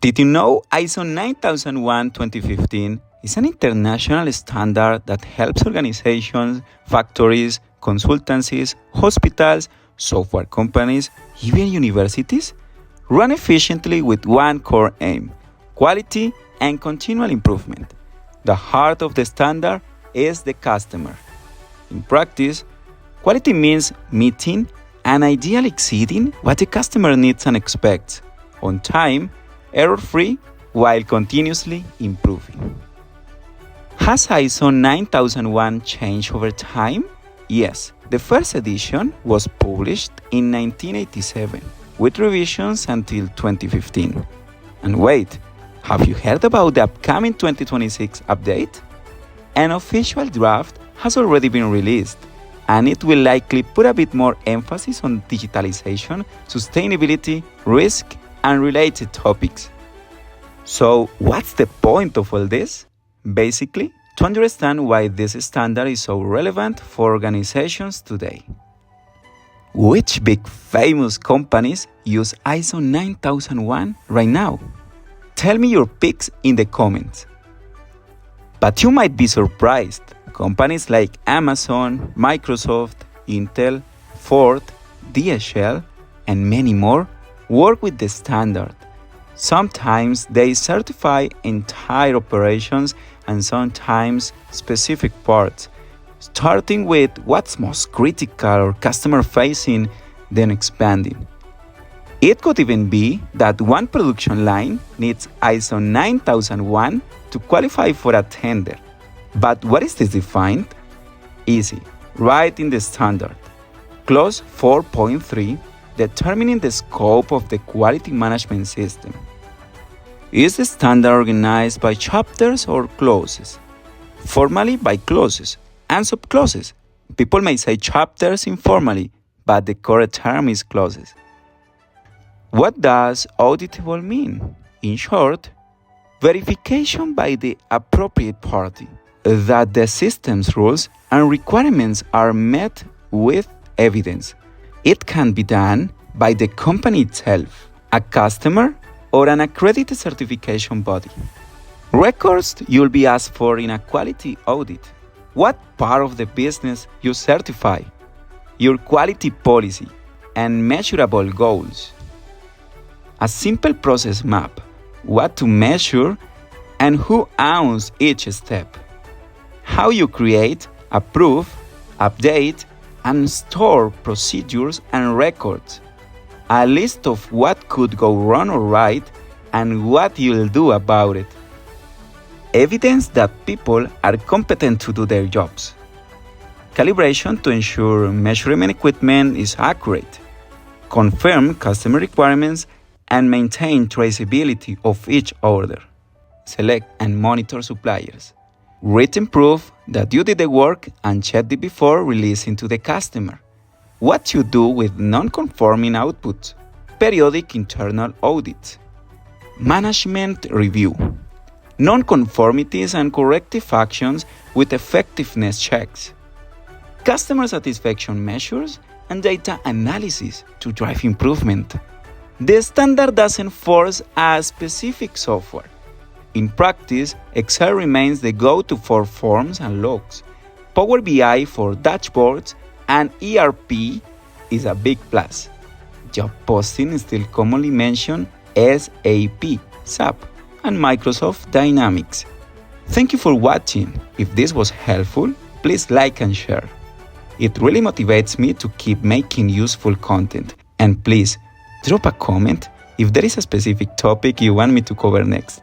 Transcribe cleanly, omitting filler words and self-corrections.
Did you know ISO 9001:2015 is an international standard that helps organizations, factories, consultancies, hospitals, software companies, even universities run efficiently with one core aim: quality and continual improvement. The heart of the standard is the customer. In practice, quality means meeting and ideally exceeding what the customer needs and expects, on time, error-free, while continuously improving. Has ISO 9001 changed over time? Yes, the first edition was published in 1987, with revisions until 2015. And wait, have you heard about the upcoming 2026 update? An official draft has already been released, and it will likely put a bit more emphasis on digitalization, sustainability, risk, and related topics. So, what's the point of all this? Basically, to understand why this standard is so relevant for organizations today. Which big famous companies use ISO 9001 right now? Tell me your picks in the comments. But you might be surprised. Companies like Amazon, Microsoft, Intel, Ford, DHL, and many more work with the standard. Sometimes they certify entire operations and sometimes specific parts, starting with what's most critical or customer-facing, then expanding. It could even be that one production line needs ISO 9001 to qualify for a tender. But what is this defined? Easy, right in the standard. Clause 4.3, determining the scope of the quality management system. Is the standard organized by chapters or clauses? Formally by clauses and subclauses. People may say chapters informally, but the correct term is clauses. What does auditable mean? In short, verification by the appropriate party that the system's rules and requirements are met with evidence. It can be done by the company itself, a customer, or an accredited certification body. Records you'll be asked for in a quality audit. What part of the business you certify? Your quality policy and measurable goals. A simple process map, what to measure and who owns each step. How you create, approve, update, and store procedures and records. A list of what could go wrong or right and what you'll do about it. Evidence that people are competent to do their jobs. Calibration to ensure measurement equipment is accurate. Confirm customer requirements and maintain traceability of each order. Select and monitor suppliers. Written proof that you did the work and checked it before releasing to the customer. What you do with non-conforming outputs. Periodic internal audits. Management review. Non-conformities and corrective actions with effectiveness checks. Customer satisfaction measures and data analysis to drive improvement. The standard doesn't force a specific software. In practice, Excel remains the go-to for forms and logs. Power BI for dashboards and ERP is a big plus. Job posting is still commonly mentioned SAP, SAP, and Microsoft Dynamics. Thank you for watching. If this was helpful, please like and share. It really motivates me to keep making useful content. And please, drop a comment if there is a specific topic you want me to cover next.